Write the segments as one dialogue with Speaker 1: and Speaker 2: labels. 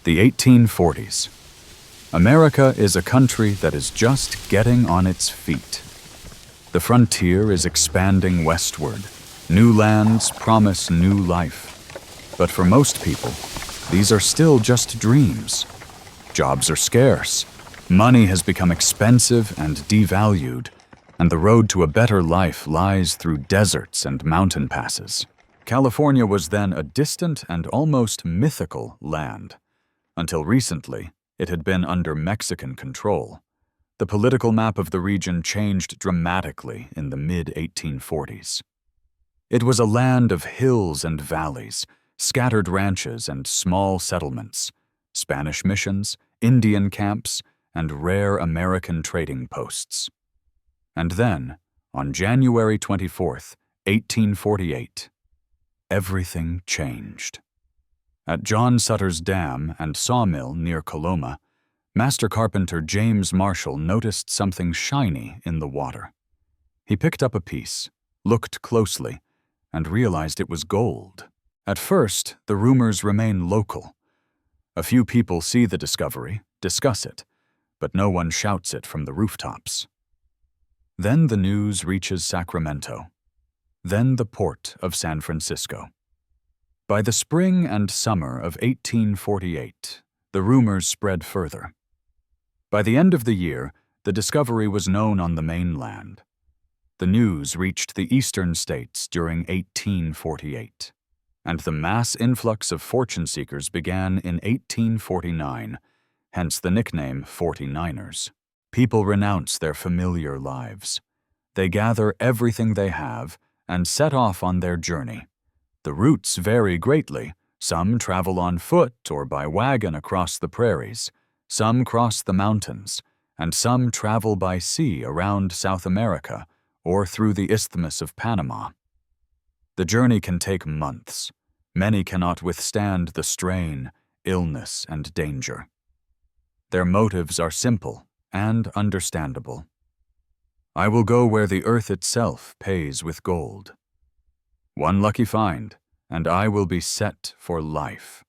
Speaker 1: The 1840s. America is a country that is just getting on its feet. The frontier is expanding westward. New lands promise new life. But for most people, these are still just dreams. Jobs are scarce. Money has become expensive and devalued, and the road to a better life lies through deserts and mountain passes. California was then a distant and almost mythical land. Until recently, it had been under Mexican control. The political map of the region changed dramatically in the mid-1840s. It was a land of hills and valleys, scattered ranches and small settlements, Spanish missions, Indian camps, and rare American trading posts. And then, on January 24th, 1848, everything changed. At John Sutter's Dam and sawmill near Coloma, master carpenter James Marshall noticed something shiny in the water. He picked up a piece, looked closely, and realized it was gold. At first, the rumors remain local. A few people see the discovery, discuss it, but no one shouts it from the rooftops. Then the news reaches Sacramento, then the port of San Francisco. By the spring and summer of 1848, the rumors spread further. By the end of the year, the discovery was known on the mainland. The news reached the eastern states during 1848, and the mass influx of fortune seekers began in 1849, hence the nickname 49ers. People renounce their familiar lives. They gather everything they have and set off on their journey. The routes vary greatly. Some travel on foot or by wagon across the prairies, some cross the mountains, and some travel by sea around South America or through the Isthmus of Panama. The journey can take months. Many cannot withstand the strain, illness, and danger. Their motives are simple and understandable. I will go where the earth itself pays with gold. One lucky find, and I will be set for life.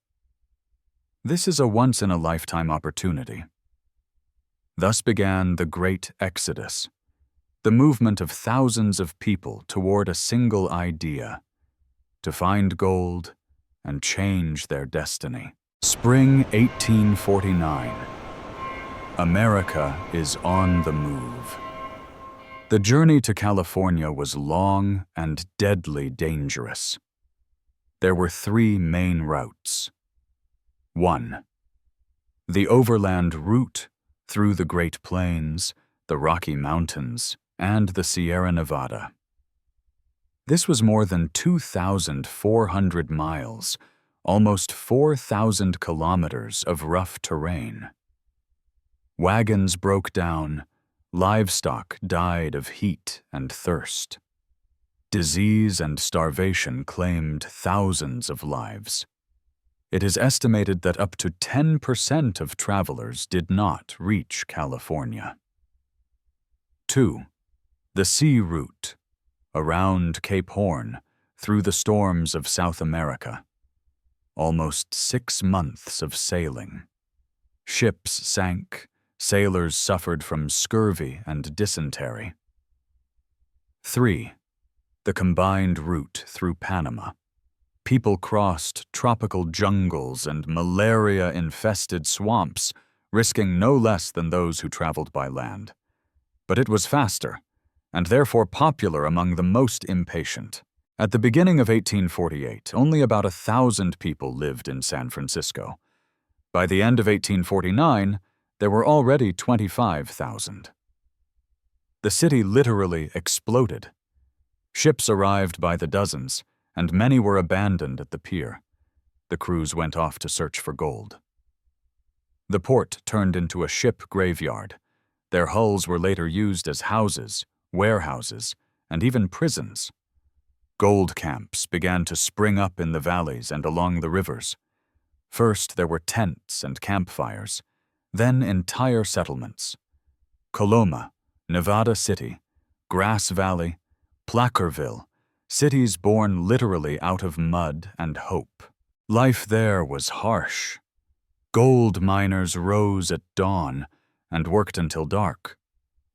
Speaker 1: This is a once-in-a-lifetime opportunity. Thus began the Great Exodus, the movement of thousands of people toward a single idea, to find gold and change their destiny. Spring 1849. America is on the move. The journey to California was long and deadly dangerous. There were three main routes. 1. The overland route through the Great Plains, the Rocky Mountains, and the Sierra Nevada. This was more than 2,400 miles, almost 4,000 kilometers of rough terrain. Wagons broke down, livestock died of heat and thirst. Disease and starvation claimed thousands of lives. It is estimated that up to 10% of travelers did not reach California. 2. The sea route, around Cape Horn, through the storms of South America. Almost 6 months of sailing. Ships sank, sailors suffered from scurvy and dysentery. 3. The combined route through Panama. People crossed tropical jungles and malaria-infested swamps, risking no less than those who traveled by land. But it was faster, and therefore popular among the most impatient. At the beginning of 1848, only about 1,000 people lived in San Francisco. By the end of 1849, there were already 25,000. The city literally exploded. Ships arrived by the dozens, and many were abandoned at the pier. The crews went off to search for gold. The port turned into a ship graveyard. Their hulls were later used as houses, warehouses, and even prisons. Gold camps began to spring up in the valleys and along the rivers. First, there were tents and campfires, then entire settlements. Coloma, Nevada City, Grass Valley, Placerville, cities born literally out of mud and hope. Life there was harsh. Gold miners rose at dawn and worked until dark,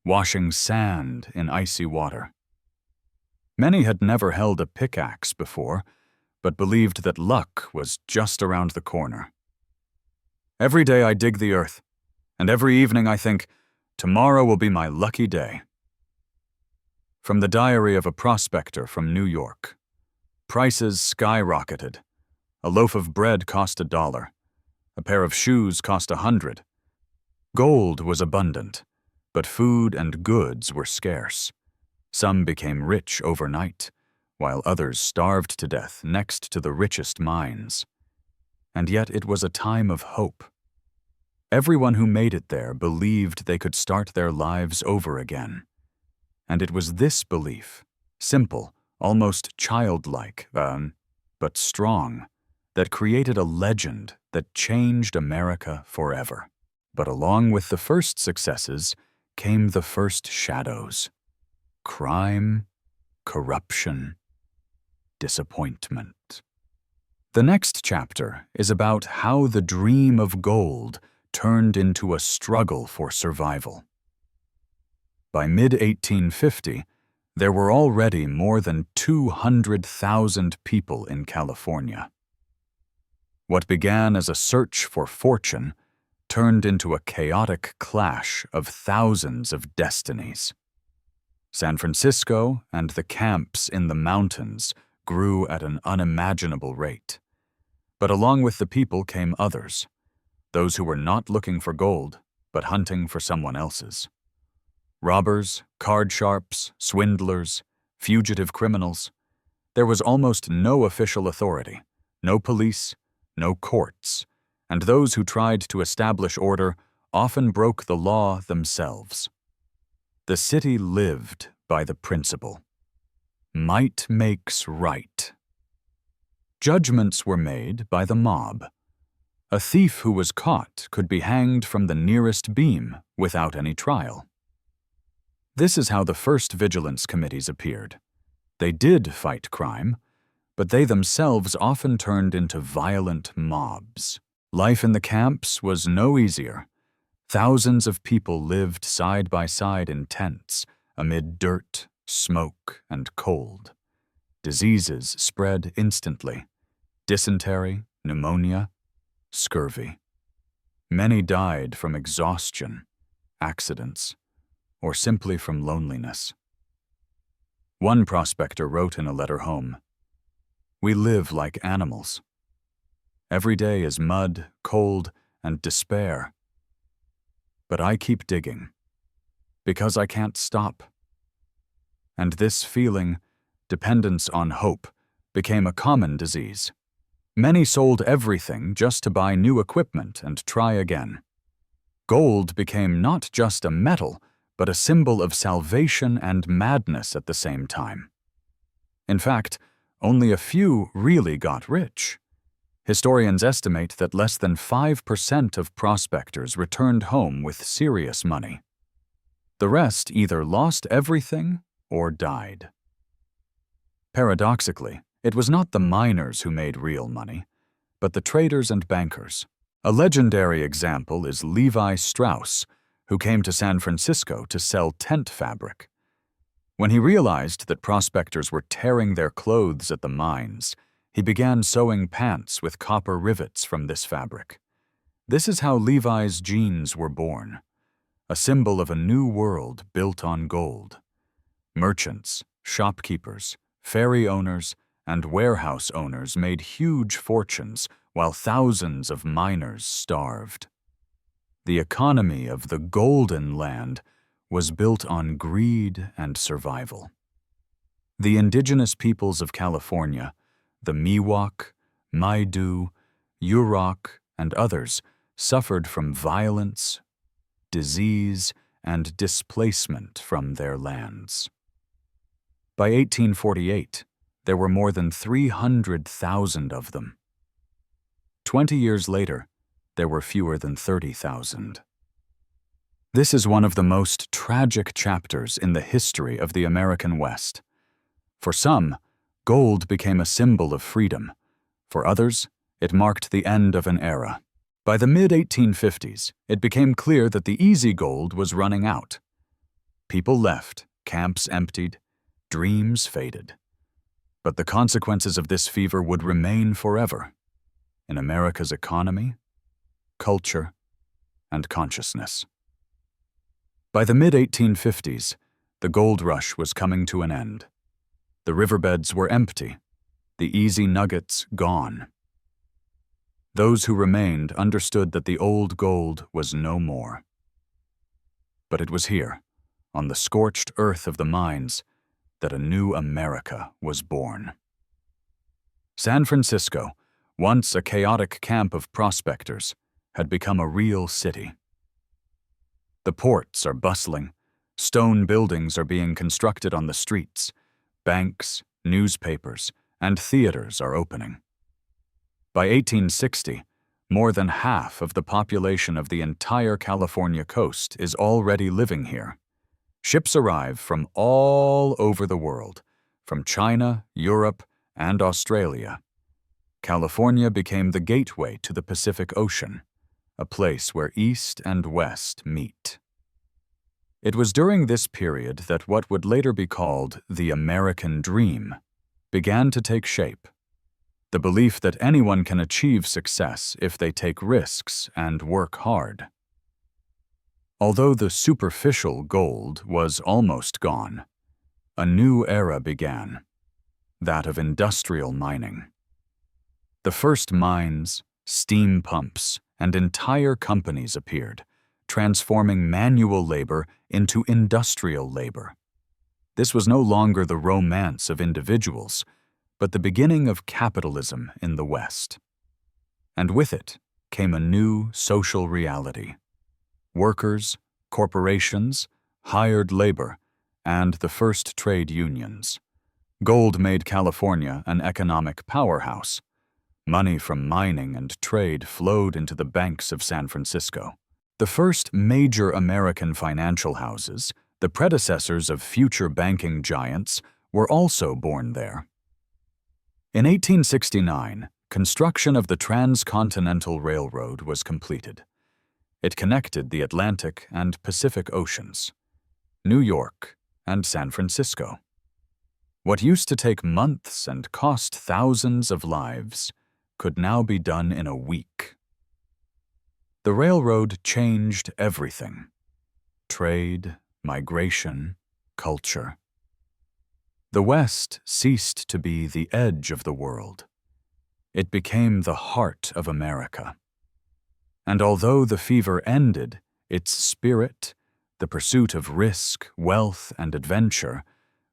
Speaker 1: washing sand in icy water. Many had never held a pickaxe before, but believed that luck was just around the corner. Every day I dig the earth, and every evening I think, tomorrow will be my lucky day. From the diary of a prospector from New York. Prices skyrocketed. A loaf of bread cost $1. A pair of shoes cost $100. Gold was abundant, but food and goods were scarce. Some became rich overnight, while others starved to death next to the richest mines. And yet it was a time of hope. Everyone who made it there believed they could start their lives over again. And it was this belief, simple, almost childlike, but strong, that created a legend that changed America forever. But along with the first successes came the first shadows. Crime, corruption, disappointment. The next chapter is about how the dream of gold turned into a struggle for survival. By mid-1850, there were already more than 200,000 people in California. What began as a search for fortune turned into a chaotic clash of thousands of destinies. San Francisco and the camps in the mountains grew at an unimaginable rate. But along with the people came others, those who were not looking for gold, but hunting for someone else's. Robbers, card sharps, swindlers, fugitive criminals. There was almost no official authority, no police, no courts, and those who tried to establish order often broke the law themselves. The city lived by the principle, might makes right. Judgments were made by the mob. A thief who was caught could be hanged from the nearest beam without any trial. This is how the first vigilance committees appeared. They did fight crime, but they themselves often turned into violent mobs. Life in the camps was no easier. Thousands of people lived side by side in tents, amid dirt, smoke, and cold. Diseases spread instantly: dysentery, pneumonia, scurvy. Many died from exhaustion, accidents, or simply from loneliness. One prospector wrote in a letter home, "We live like animals. Every day is mud, cold, and despair. But I keep digging, because I can't stop." And this feeling, dependence on hope, became a common disease. Many sold everything just to buy new equipment and try again. Gold became not just a metal, but a symbol of salvation and madness at the same time. In fact, only a few really got rich. Historians estimate that less than 5% of prospectors returned home with serious money. The rest either lost everything or died. Paradoxically, it was not the miners who made real money, but the traders and bankers. A legendary example is Levi Strauss, who came to San Francisco to sell tent fabric. When he realized that prospectors were tearing their clothes at the mines, he began sewing pants with copper rivets from this fabric. This is how Levi's jeans were born, a symbol of a new world built on gold. Merchants, shopkeepers, ferry owners, and warehouse owners made huge fortunes while thousands of miners starved. The economy of the Golden Land was built on greed and survival. The indigenous peoples of California, the Miwok, Maidu, Yurok, and others, suffered from violence, disease, and displacement from their lands. By 1848, there were more than 300,000 of them. 20 years later, there were fewer than 30,000. This is one of the most tragic chapters in the history of the American West. For some, gold became a symbol of freedom. For others, it marked the end of an era. By the mid-1850s, it became clear that the easy gold was running out. People left, camps emptied, dreams faded. But the consequences of this fever would remain forever in America's economy, culture, and consciousness. By the mid-1850s, the gold rush was coming to an end. The riverbeds were empty, the easy nuggets gone. Those who remained understood that the old gold was no more. But it was here, on the scorched earth of the mines, that a new America was born. San Francisco, once a chaotic camp of prospectors, had become a real city. The ports are bustling, stone buildings are being constructed on the streets, banks, newspapers, and theaters are opening. By 1860, more than half of the population of the entire California coast is already living here. Ships arrive from all over the world, from China, Europe, and Australia. California became the gateway to the Pacific Ocean, a place where East and West meet. It was during this period that what would later be called the American Dream began to take shape. The belief that anyone can achieve success if they take risks and work hard. Although the superficial gold was almost gone, a new era began, that of industrial mining. The first mines, steam pumps, and entire companies appeared, transforming manual labor into industrial labor. This was no longer the romance of individuals, but the beginning of capitalism in the West. And with it came a new social reality. Workers, corporations, hired labor, and the first trade unions. Gold made California an economic powerhouse. Money from mining and trade flowed into the banks of San Francisco. The first major American financial houses, the predecessors of future banking giants, were also born there. In 1869, construction of the Transcontinental Railroad was completed. It connected the Atlantic and Pacific Oceans, New York, and San Francisco. What used to take months and cost thousands of lives could now be done in a week. The railroad changed everything: trade, migration, culture. The West ceased to be the edge of the world. It became the heart of America. And although the fever ended, its spirit, the pursuit of risk, wealth, and adventure,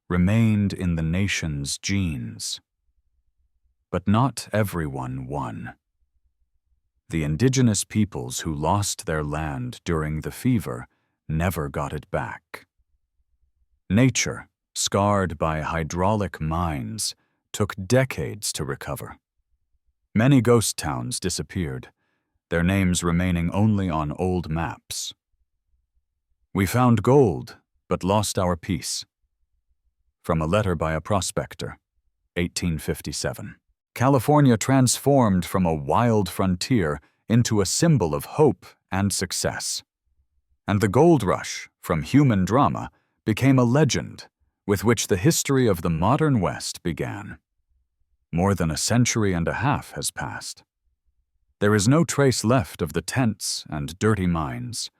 Speaker 1: remained in the nation's genes. But not everyone won. The indigenous peoples who lost their land during the fever never got it back. Nature, scarred by hydraulic mines, took decades to recover. Many ghost towns disappeared, their names remaining only on old maps. We found gold, but lost our peace. From a letter by a prospector, 1857. California transformed from a wild frontier into a symbol of hope and success. And the gold rush, from human drama, became a legend with which the history of the modern West began. More than a century and a half has passed. There is no trace left of the tents and dirty mines,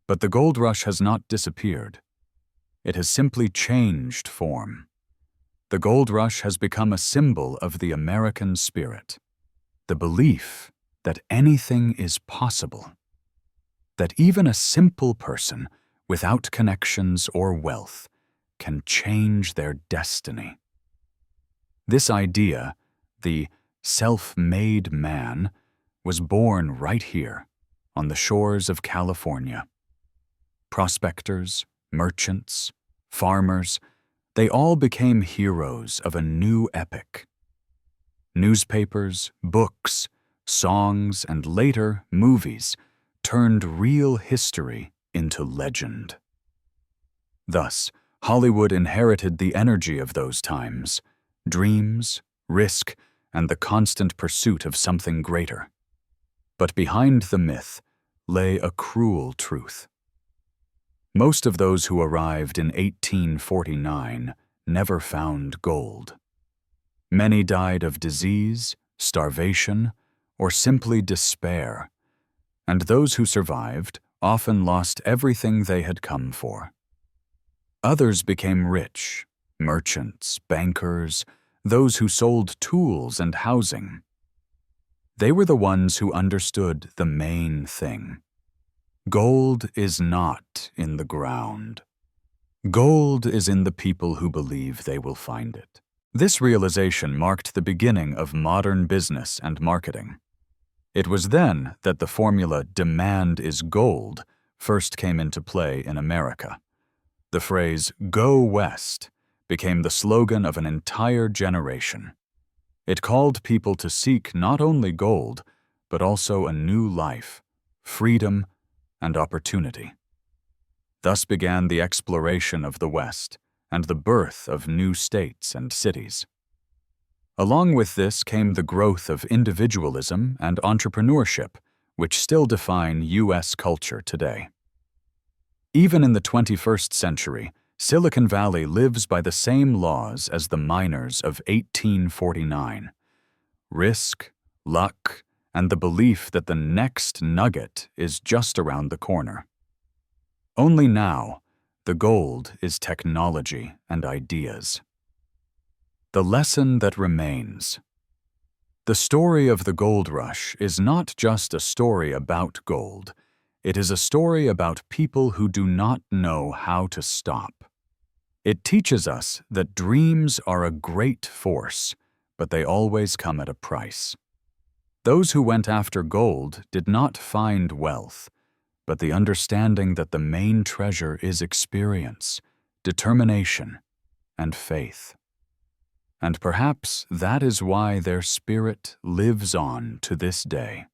Speaker 1: but the gold rush has not disappeared. It has simply changed form. The gold rush has become a symbol of the American spirit, the belief that anything is possible, that even a simple person without connections or wealth can change their destiny. This idea, the self-made man, was born right here on the shores of California. Prospectors, merchants, farmers, they all became heroes of a new epic. Newspapers, books, songs, and later movies turned real history into legend. Thus, Hollywood inherited the energy of those times: dreams, risk, and the constant pursuit of something greater. But behind the myth lay a cruel truth. Most of those who arrived in 1849 never found gold. Many died of disease, starvation, or simply despair, and those who survived often lost everything they had come for. Others became rich, merchants, bankers, those who sold tools and housing. They were the ones who understood the main thing. Gold is not in the ground. Gold is in the people who believe they will find it. This realization marked the beginning of modern business and marketing. It was then that the formula "demand is gold" first came into play in America. The phrase "Go West" became the slogan of an entire generation. It called people to seek not only gold, but also a new life, freedom, and opportunity. Thus began the exploration of the West and the birth of new states and cities. Along with this came the growth of individualism and entrepreneurship, which still define U.S. culture today. Even in the 21st century, Silicon Valley lives by the same laws as the miners of 1849. Risk, luck, and the belief that the next nugget is just around the corner. Only now, the gold is technology and ideas. The lesson that remains. The story of the gold rush is not just a story about gold. It is a story about people who do not know how to stop. It teaches us that dreams are a great force, but they always come at a price. Those who went after gold did not find wealth, but the understanding that the main treasure is experience, determination, and faith. And perhaps that is why their spirit lives on to this day.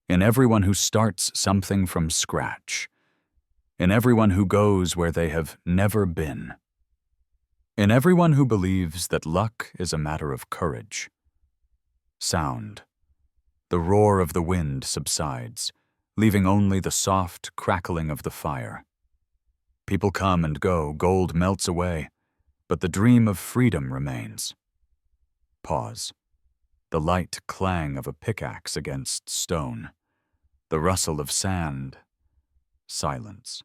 Speaker 1: In everyone who starts something from scratch, in everyone who goes where they have never been, in everyone who believes that luck is a matter of courage. Sound. The roar of the wind subsides, leaving only the soft crackling of the fire. People come and go, gold melts away, but the dream of freedom remains. Pause. The light clang of a pickaxe against stone. The rustle of sand. Silence.